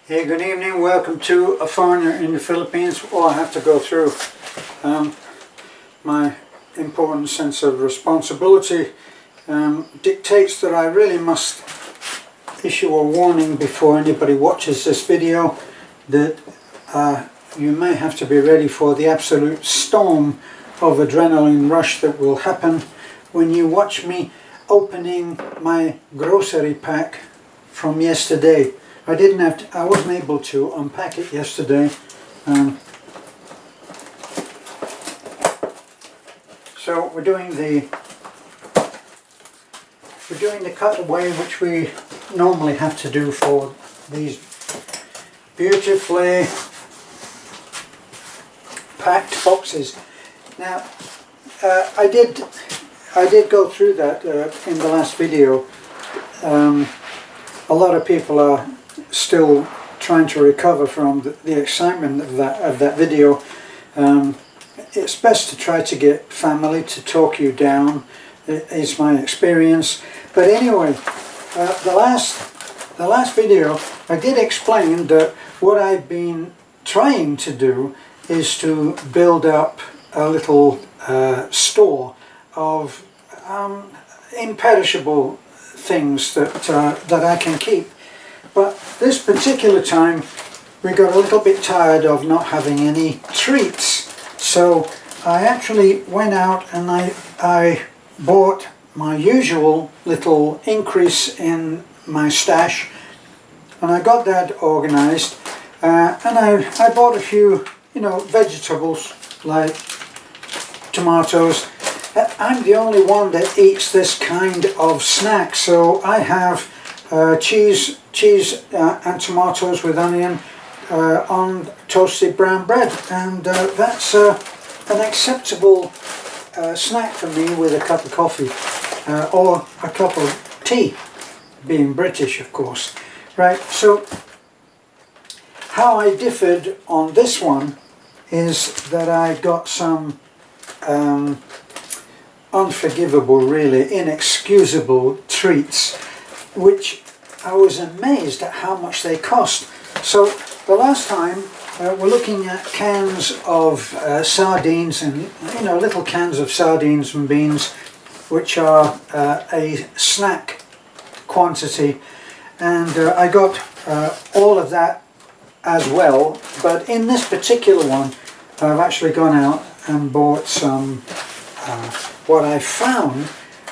Hey, good evening. Welcome to A Foreigner in the Philippines. All I have to go through my important sense of responsibility dictates that I really must issue a warning before anybody watches this video that you may have to be ready for the absolute storm of adrenaline rush that will happen when you watch me opening my grocery pack from yesterday. I wasn't able to unpack it yesterday. So we're doing the cutaway, which we normally have to do for these beautifully packed boxes. Now, I did go through that in the last video. A lot of people are still trying to recover from the excitement of that video. It's best to try to get family to talk you down, is my experience. But anyway, the last video I did explain that what I've been trying to do is to build up a little store of imperishable things that I can keep. But this particular time we got a little bit tired of not having any treats, so I actually went out and I bought my usual little increase in my stash, and I got that organized, and I bought a few vegetables like tomatoes. I'm the only one that eats this kind of snack, so I have cheese and tomatoes with onion on toasted brown bread, and that's an acceptable snack for me with a cup of coffee or a cup of tea, being British of course. Right, so how I differed on this one is that I got some unforgivable, really inexcusable treats, which I was amazed at how much they cost. So the last time we're looking at cans of sardines, and little cans of sardines and beans, which are a snack quantity, and I got all of that as well. But in this particular one I've actually gone out and bought some what I found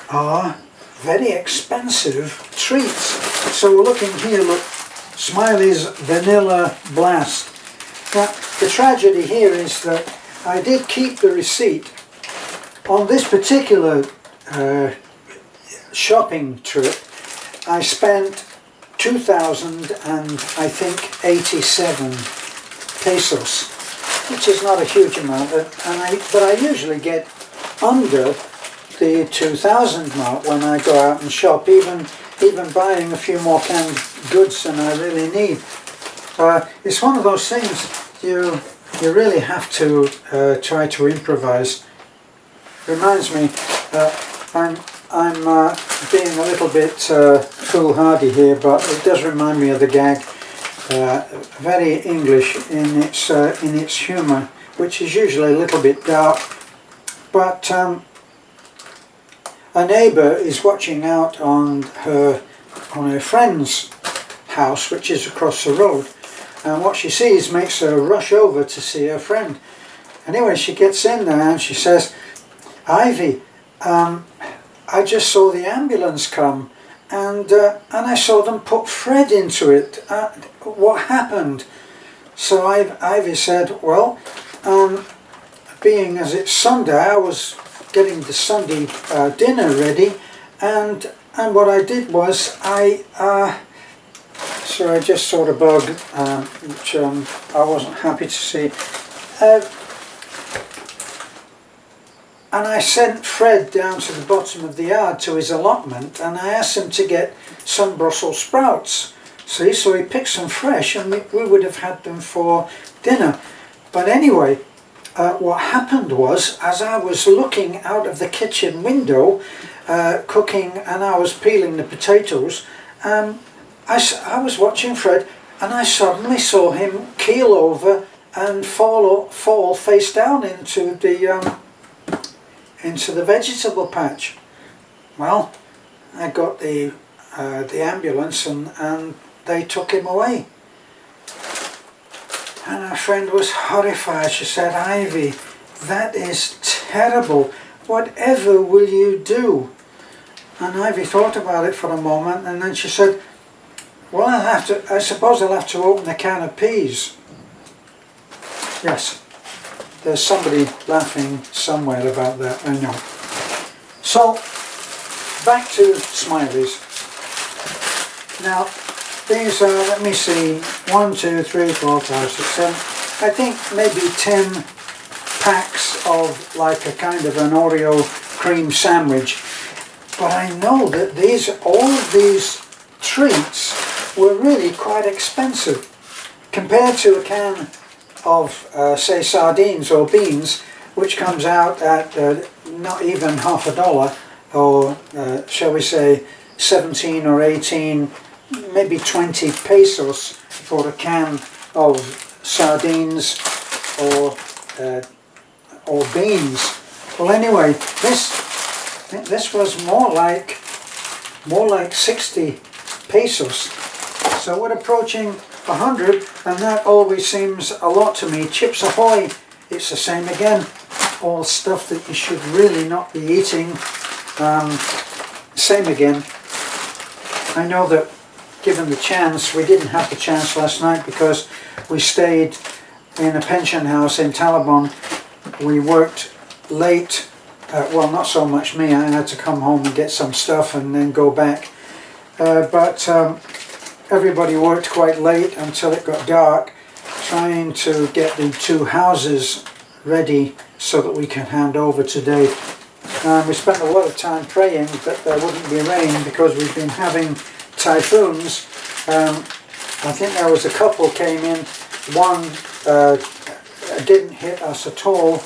are very expensive treats. So we're looking here, look, Smiley's Vanilla Blast. Now the tragedy here is that I did keep the receipt. On this particular shopping trip I spent 2,000 and I think 87 pesos, which is not a huge amount, but I usually get under the 2,000 mark when I go out and shop, even buying a few more canned goods than I really need. It's one of those things you really have to try to improvise. Reminds me, I'm being a little bit foolhardy here, but it does remind me of the gag. Very English in its humour, which is usually a little bit dark. But a neighbour is watching out on her friend's house, which is across the road, and what she sees makes her rush over to see her friend. Anyway, she gets in there and she says, "Ivy, I just saw the ambulance come, and I saw them put Fred into it. What happened?" So Ivy said, "Well, being as it's Sunday, I was getting the Sunday dinner ready, and what I did was I just saw the bug, which I wasn't happy to see, and I sent Fred down to the bottom of the yard to his allotment, and I asked him to get some Brussels sprouts. See, so he picked some fresh, and we would have had them for dinner. But anyway, what happened was, as I was looking out of the kitchen window, cooking, and I was peeling the potatoes, I was watching Fred, and I suddenly saw him keel over and fall face down into the vegetable patch. Well, I got the ambulance and they took him away. And our friend was horrified. She said, "Ivy, that is terrible. Whatever will you do?" And Ivy thought about it for a moment, and then she said, "Well, I suppose I'll have to open a can of peas." Yes, there's somebody laughing somewhere about that, I know. So, back to Smileys. Now, these are, let me see, 1, 2, 3, 4, 5, 6, 7, I think maybe 10 packs of like a kind of an Oreo cream sandwich. But I know that all of these treats were really quite expensive compared to a can of say sardines or beans, which comes out at not even $1/2, or shall we say 17 or 18, maybe 20 pesos for a can of sardines or beans. Well, anyway, this was more like 60 pesos. So we're approaching 100, and that always seems a lot to me. Chips Ahoy, it's the same again. All stuff that you should really not be eating. Same again. I know that given the chance, we didn't have the chance last night because we stayed in a pension house in Talabon. We worked late. Well, not so much me. I had to come home and get some stuff and then go back. But everybody worked quite late until it got dark, trying to get the 2 houses ready so that we can hand over today. We spent a lot of time praying that there wouldn't be rain because we've been having typhoons. I think there was a couple came in. One didn't hit us at all,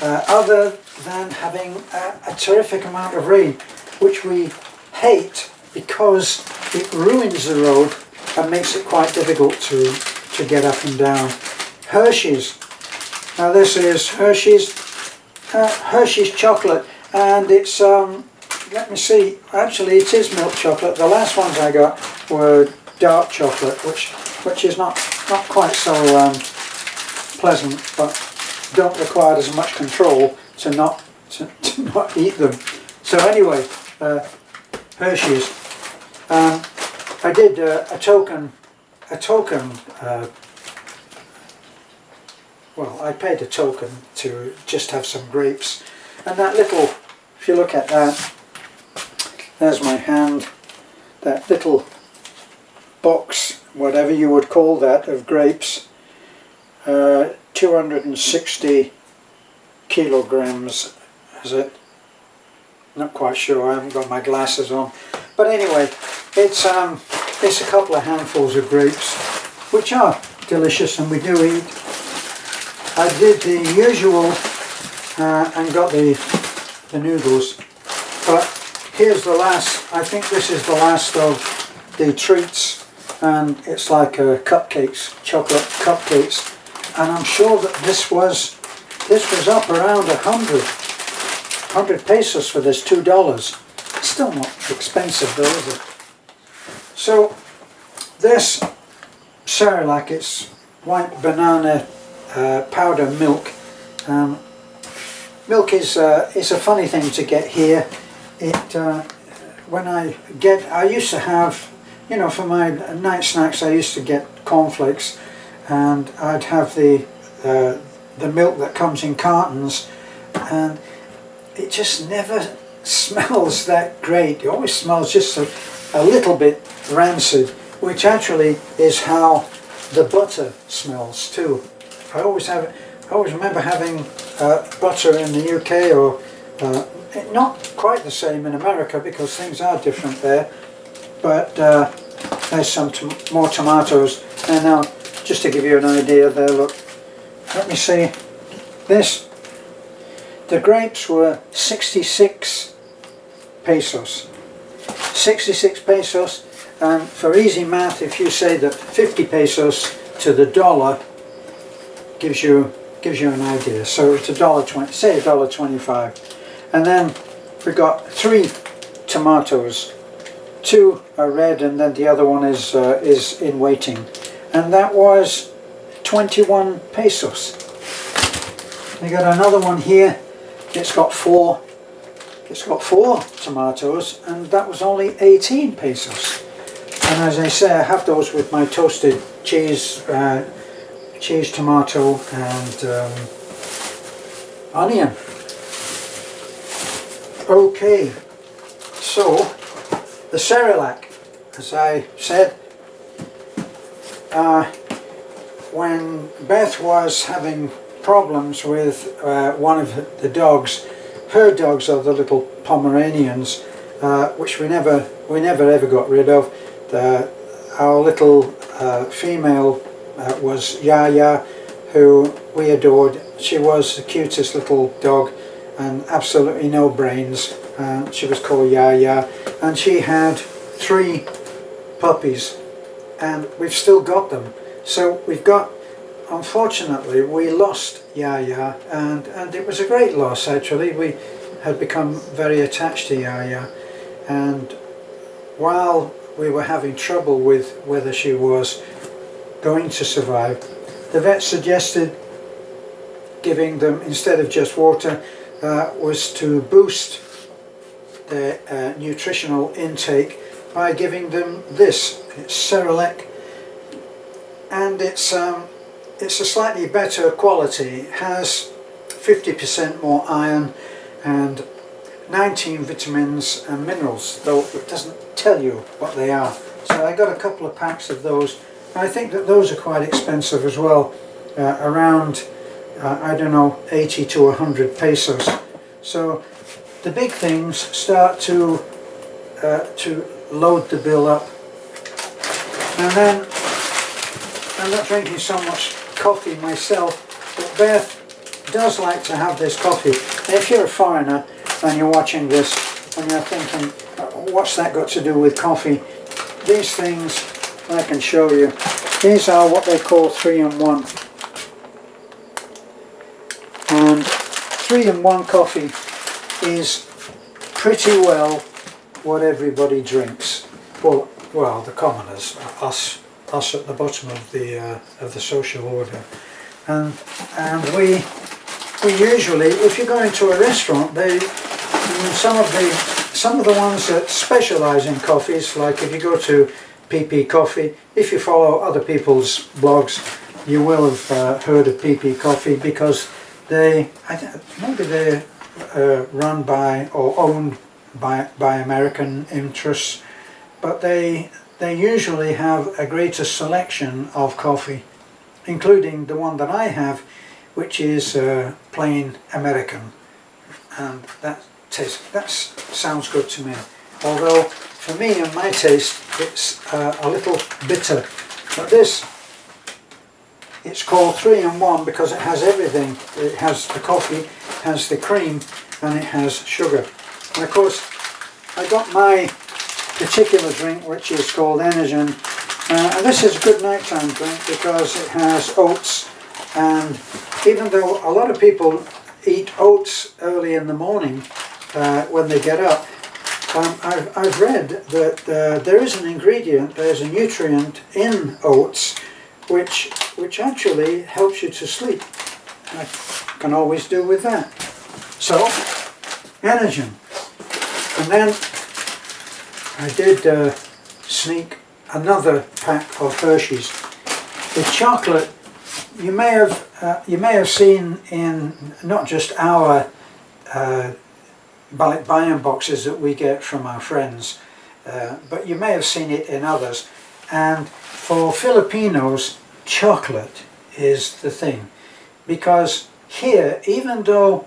other than having a terrific amount of rain, which we hate because it ruins the road and makes it quite difficult to get up and down. Hershey's. Now this is Hershey's chocolate, and it's let me see, actually it is milk chocolate. The last ones I got were dark chocolate, which is not quite so pleasant, but don't require as much control to not eat them. So anyway, Hershey's. I did a token. Well, I paid a token to just have some grapes, and that little, if you look at that, there's my hand, that little box, whatever you would call that, of grapes, 260 kilograms, is it? Not quite sure, I haven't got my glasses on. But anyway, it's a couple of handfuls of grapes, which are delicious and we do eat. I did the usual and got the noodles, but here's the last. I think this is the last of the treats, and it's like cupcakes, chocolate cupcakes, and I'm sure that this was up around 100 pesos for this, $2. Still not expensive though, is it? So this Cerelac, it's white banana powder milk. Milk is a funny thing to get here. When I used to have, you know, for my night snacks I used to get cornflakes, and I'd have the milk that comes in cartons, and it just never smells that great. It always smells just a little bit rancid, which actually is how the butter smells too. I always remember having butter in the UK, or not quite the same in America because things are different there, but there's some more tomatoes. And now, just to give you an idea there, look, let me see, the grapes were 66 pesos. 66 pesos, For easy math, if you say that 50 pesos to the dollar gives you an idea. So it's $1.20, say $1.25, and then we've got 3 tomatoes. 2 are red, and then the other one is in waiting, and that was 21 pesos. We got another one here. It's got 4 tomatoes, and that was only 18 pesos. And as I say, I have those with my toasted cheese, tomato, and onion. Okay, so the Cerelac, as I said, when Beth was having problems with one of the dogs, her dogs are the little Pomeranians, which we never ever got rid of. Our little female was Yaya, who we adored. She was the cutest little dog and absolutely no brains. She was called Yaya, and she had 3 puppies, and we've still got them. So we've got, unfortunately, we lost Yaya, and it was a great loss actually. We had become very attached to Yaya, and while we were having trouble with whether she was going to survive, the vet suggested giving them, instead of just water, was to boost their nutritional intake by giving them this. It's Cerelac, and it's a slightly better quality. It has 50% more iron and 19 vitamins and minerals, though it doesn't tell you what they are. So I got a couple of packs of those. I think that those are quite expensive as well, around I don't know, 80 to 100 pesos. So the big things start to load the bill up, and then I'm not drinking so much coffee myself, but Beth does like to have this coffee. If you're a foreigner and you're watching this and you're thinking, what's that got to do with coffee? These things, I can show you. These are what they call 3-in-1. And 3-in-1 coffee is pretty well what everybody drinks. Well, the commoners, us at the bottom of the social order, and we usually, if you go into a restaurant, some of the ones that specialise in coffees, like if you go to PP Coffee, if you follow other people's blogs, you will have heard of PP Coffee, because maybe they're run by or owned by American interests, but they usually have a greater selection of coffee, including the one that I have, which is plain American, and that sounds good to me. Although for me and my taste, it's a little bitter. But this, it's called 3-in-1 because it has everything. It has the coffee, has the cream, and it has sugar. And of course, I got my particular drink, which is called Energen, and this is a good nighttime drink because it has oats. And even though a lot of people eat oats early in the morning when they get up, I've read that there is an ingredient, there's a nutrient in oats which actually helps you to sleep. I can always do with that. So, Energen. And then I did sneak another pack of Hershey's. The chocolate, you may have seen in not just our balikbayan boxes that we get from our friends, but you may have seen it in others. And for Filipinos, chocolate is the thing, because here, even though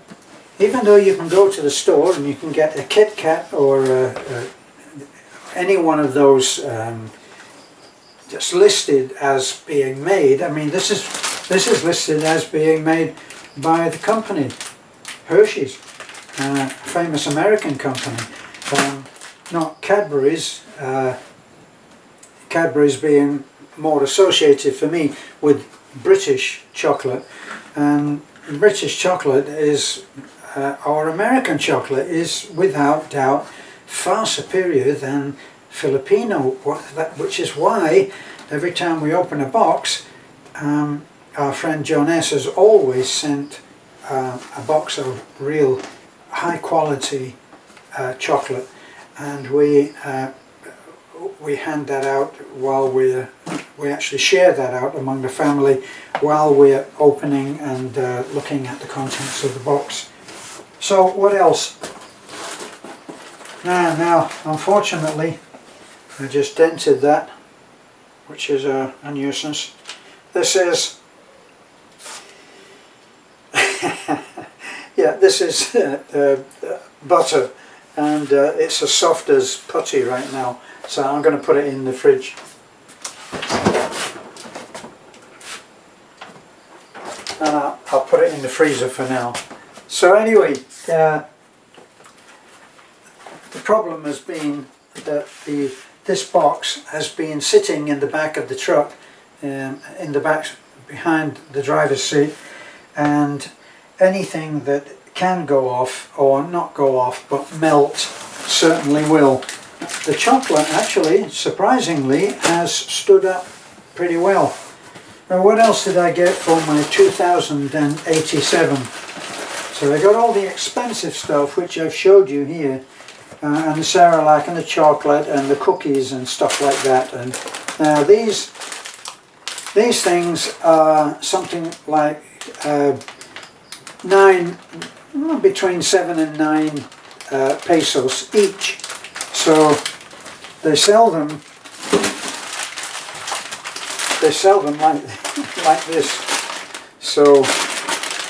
you can go to the store and you can get a Kit Kat or any one of those just listed as being made. I mean, this is listed as being made by the company Hershey's, famous American company, not Cadbury's, Cadbury's being more associated for me with British chocolate, and British chocolate is, or American chocolate is without doubt far superior than Filipino, which is why every time we open a box, our friend John S has always sent a box of real high quality chocolate, and we hand that out while we actually share that out among the family while we're opening and looking at the contents of the box. So what else? Now unfortunately I just dented that, which is a nuisance. This is yeah, this is butter, and it's as soft as putty right now, so I'm going to put it in the fridge. And I'll put it in the freezer for now. So anyway, the problem has been that this box has been sitting in the back of the truck, in the back behind the driver's seat, and anything that can go off, or not go off but melt, certainly will. The chocolate actually, surprisingly, has stood up pretty well. Now what else did I get for my 2087? So I got all the expensive stuff which I've showed you here, and the Cerelac and the chocolate and the cookies and stuff like that. And now these things are something like between 7 and 9 pesos each. So they sell them like this. So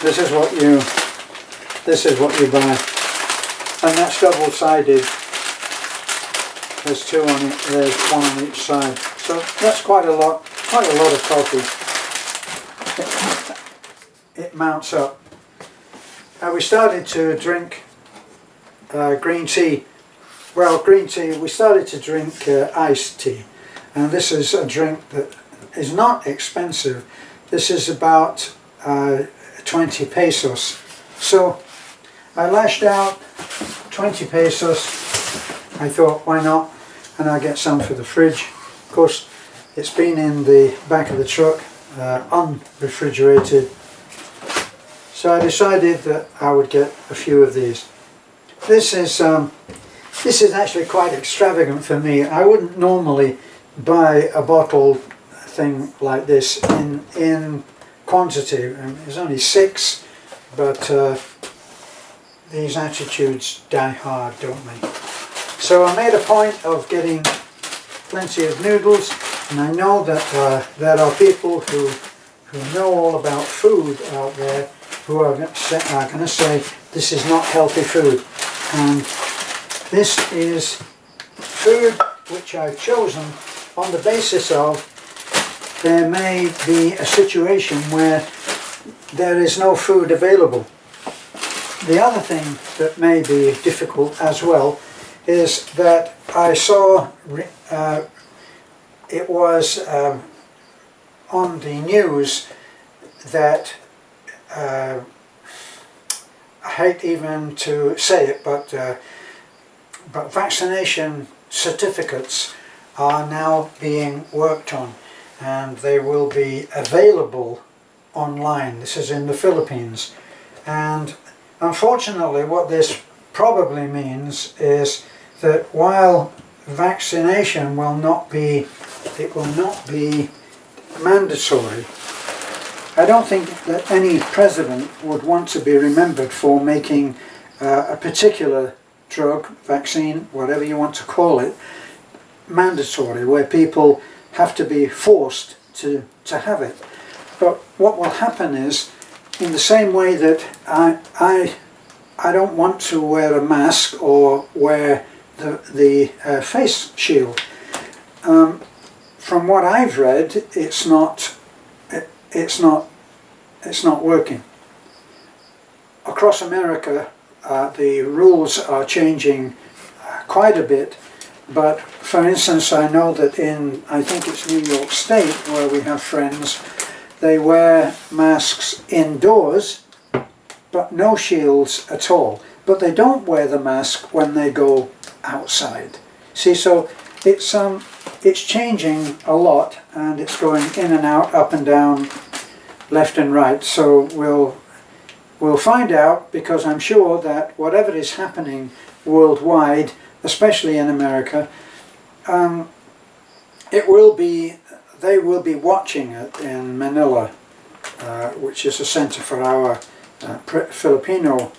this is what you buy, and that's double-sided. There's two on it. There's one on each side. So that's quite a lot of coffee. It mounts up. We started to drink green tea. Well, green tea, we started to drink iced tea, and this is a drink that is not expensive. This is about 20 pesos. So I lashed out 20 pesos. I thought, why not? And I'll get some for the fridge. Of course, it's been in the back of the truck, unrefrigerated. So I decided that I would get a few of these. This is actually quite extravagant for me. I wouldn't normally buy a bottle thing like this in quantity. There's only 6, but these attitudes die hard, don't they? So I made a point of getting plenty of noodles, and I know that there are people who know all about food out there who are going to say this is not healthy food. And this is food which I've chosen on the basis of there may be a situation where there is no food available. The other thing that may be difficult as well is that I saw it was on the news that I hate even to say it, but vaccination certificates are now being worked on, and they will be available online. This is in the Philippines, and unfortunately what this probably means is that while vaccination will not be mandatory, I don't think that any president would want to be remembered for making a particular drug, vaccine, whatever you want to call it, mandatory, where people have to be forced to have it. But what will happen is, in the same way that I don't want to wear a mask or wear the face shield, from what I've read, it's not working. Across America, the rules are changing quite a bit, But for instance, I know that in, I think it's New York State, where we have friends, they wear masks indoors, but no shields at all. But they don't wear the mask when they go outside. See, so it's changing a lot, and it's going in and out, up and down, left and right. So we'll find out, because I'm sure that whatever is happening worldwide, especially in America, they will be watching it in Manila, which is a center for our Filipino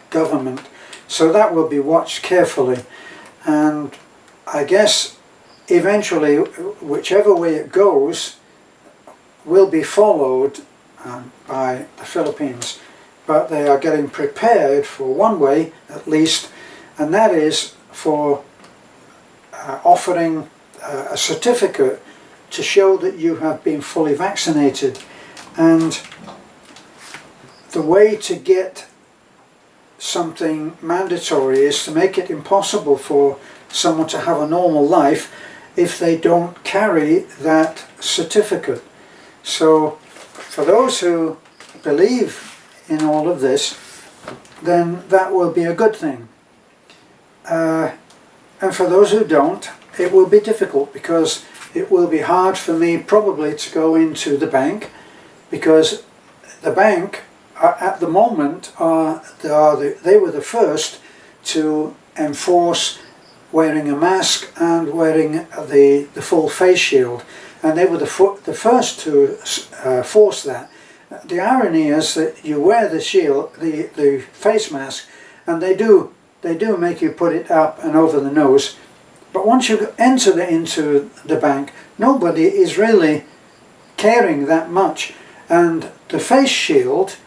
government. So that will be watched carefully, and I guess eventually, whichever way it goes, will be followed by the Philippines. But they are getting prepared for one way at least, and that is for offering a certificate to show that you have been fully vaccinated. And the way to get something mandatory is to make it impossible for someone to have a normal life if they don't carry that certificate. So for those who believe in all of this, then that will be a good thing. And for those who don't, it will be difficult, because it will be hard for me probably to go into the bank, because the bank at the moment they were the first to enforce wearing a mask and wearing the full face shield, and they were the first to force that. The irony is that you wear the shield, the face mask, and they do make you put it up and over the nose. But once you enter into the bank, nobody is really caring that much. And the face shield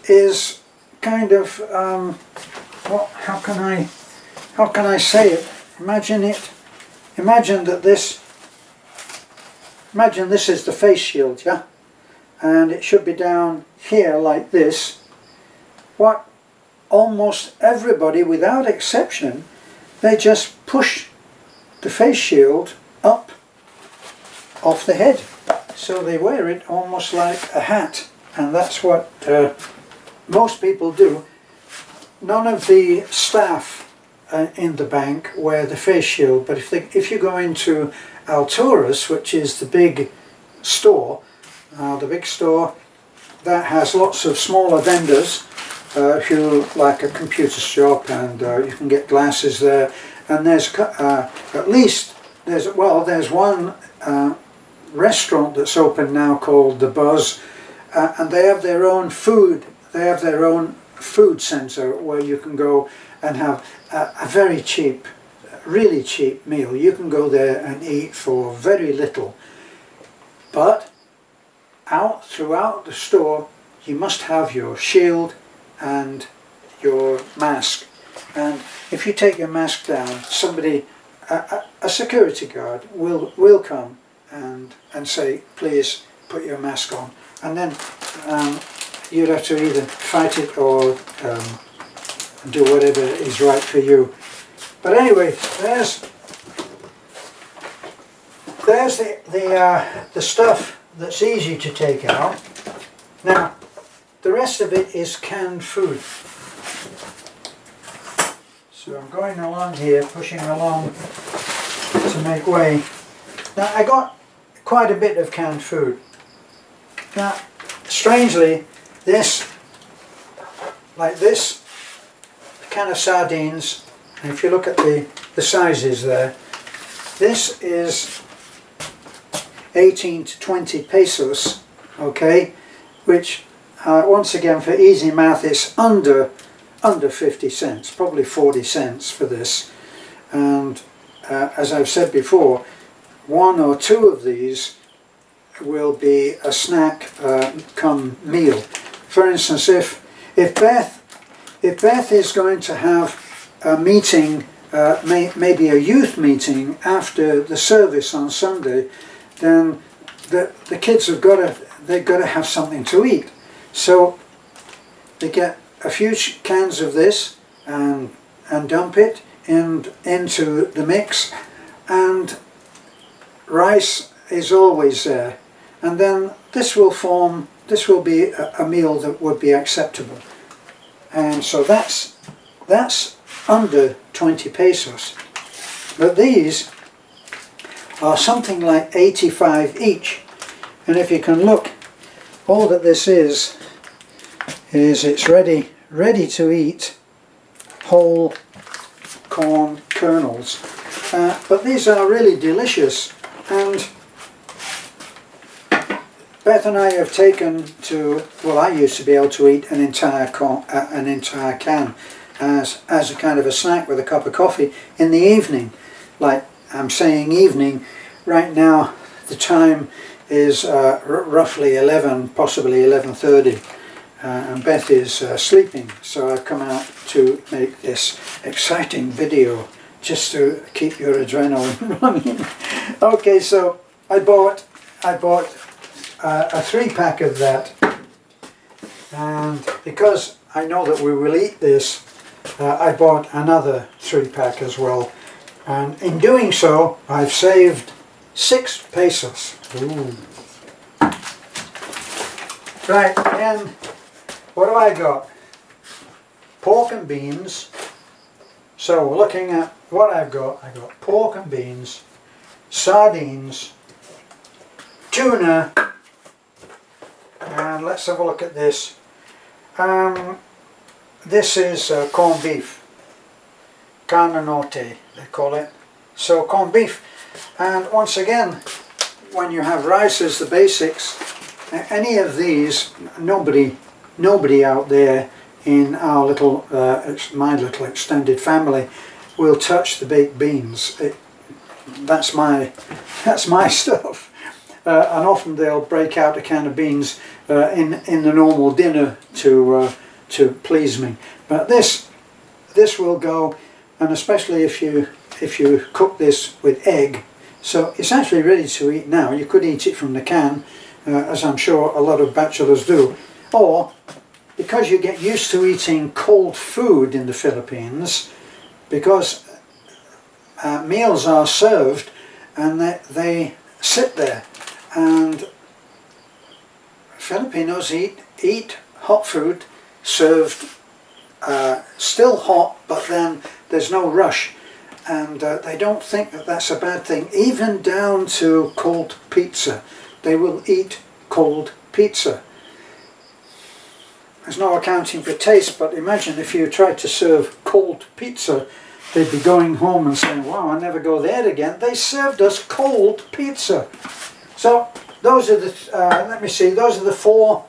is kind of, how can I say it? Imagine this is the face shield, yeah? And it should be down here like this. What almost everybody, without exception, they just push the face shield up off the head. So they wear it almost like a hat, and that's what most people do. None of the staff in the bank wear the face shield, but if you go into Alturas, which is the big store, that has lots of smaller vendors who, like a computer shop, and you can get glasses there. And there's there's one restaurant that's open now called The Buzz, and they have their own food. They have their own food center where you can go and have a very cheap, really cheap meal. You can go there and eat for very little. But throughout the store, you must have your shield and your mask. And if you take your mask down, somebody, a security guard will come and say, please put your mask on. And then you'd have to either fight it or do whatever is right for you. But anyway, there's the stuff that's easy to take out. Now, the rest of it is canned food. So I'm going along here, pushing along to make way. Now, I got quite a bit of canned food. Now, strangely, this, like this, a can of sardines, and if you look at the sizes there, this is 18 to 20 pesos, okay, which once again, for easy math, is under 50 cents, probably 40 cents for this. And as I've said before, one or two of these will be a snack come meal. For instance, if Beth is going to have a meeting, maybe a youth meeting after the service on Sunday, then the kids they've got to have something to eat. So they get a few cans of this and dump it into the mix, and rice is always there, and then this will be a meal that would be acceptable. And so that's under 20 pesos. But these are something like 85 each, and if you can look, all that this is it's ready to eat whole corn kernels. But these are really delicious, and Beth and I have taken to, well, I used to be able to eat an entire can as a kind of a snack with a cup of coffee in the evening. Like I'm saying evening, right now the time is roughly 11, possibly 11:30, and Beth is sleeping, so I've come out to make this exciting video just to keep your adrenaline running. Okay, so I bought a 3-pack of that, and because I know that we will eat this, I bought another 3-pack as well, and in doing so I've saved 6 pesos. Ooh. Right, and what do I got? Pork and beans. So looking at what I've got pork and beans, sardines, tuna, and let's have a look at this. This is corned beef, carne norte they call it. So corned beef, and once again, when you have rice as the basics, any of these, nobody out there in our little, my little extended family will touch the baked beans. That's my stuff. And often they'll break out a can of beans in the normal dinner to please me. But this will go, and especially if you cook this with egg. So it's actually ready to eat now. You could eat it from the can, as I'm sure a lot of bachelors do, or because you get used to eating cold food in the Philippines, because meals are served and they sit there, and Filipinos eat hot food served still hot, but then there's no rush, and they don't think that that's a bad thing. Even down to cold pizza, they will eat cold pizza. There's no accounting for taste, but imagine if you tried to serve cold pizza, they'd be going home and saying, wow, I'll never go there again. They served us cold pizza. So those are the, let me see, those are the four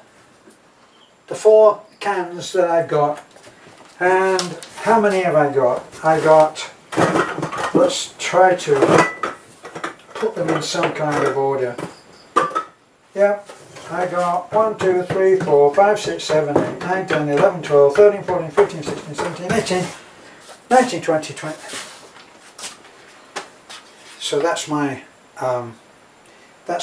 cans that I've got. And how many have I got? I got, let's try to put them in some kind of order. Yep. I got 1, 2, 3, 4, 5, 6, 7, 8, 9, 10, 11, 12, 13, 14, 15, 16, 17, 18, 19, 20, 20. So that's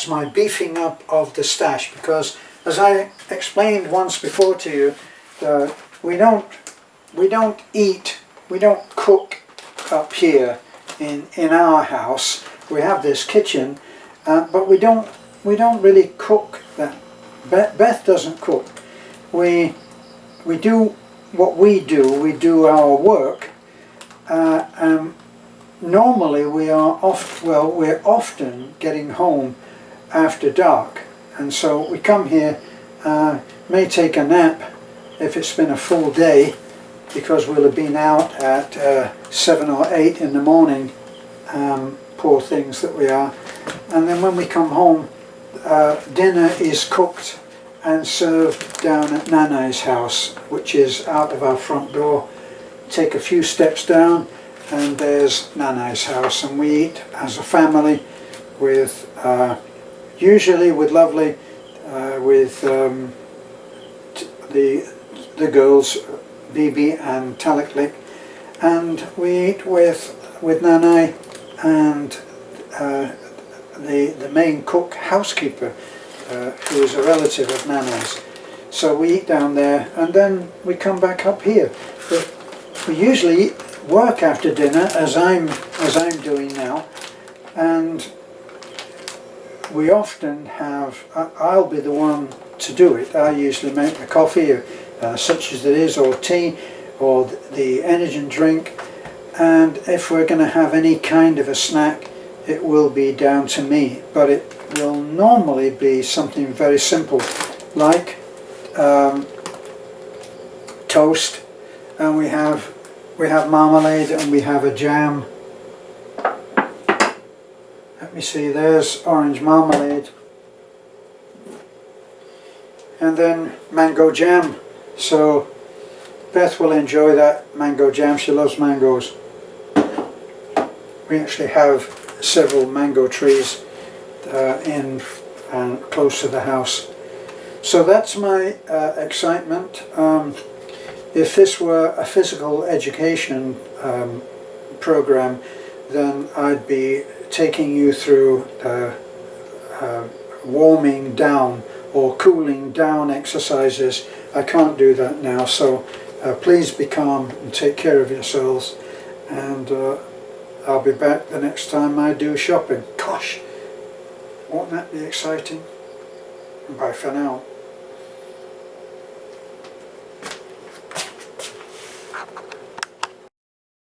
my beefing up of the stash, because as I explained once before to you, we don't cook up here in our house. We have this kitchen, but we don't really cook that. Beth doesn't cook. We do what we do. We do our work. Normally we're often getting home after dark, and so we come here. May take a nap if it's been a full day, because we'll have been out at 7 or 8 in the morning. Poor things that we are. And then when we come home, dinner is cooked and served down at Nanai's house, which is out of our front door. Take a few steps down and there's Nanai's house, and we eat as a family with usually with lovely with the girls, Bibi and Taliklik, and we eat with Nanai and the main cook, housekeeper, who is a relative of Nana's. So we eat down there, and then we come back up here. But we usually work after dinner as I'm doing now, and we often have, I'll be the one to do it. I usually make the coffee, such as it is, or tea, or the energy drink, and if we're going to have any kind of a snack, it will be down to me, but it will normally be something very simple, like toast, and we have marmalade, and we have a jam. Let me see, there's orange marmalade, and then mango jam. So Beth will enjoy that mango jam. She loves mangoes. We actually have several mango trees in and close to the house. So that's my excitement. If this were a physical education program, then I'd be taking you through warming down or cooling down exercises. I can't do that now, so please be calm and take care of yourselves, and I'll be back the next time I do shopping. Gosh, won't that be exciting? Bye for now.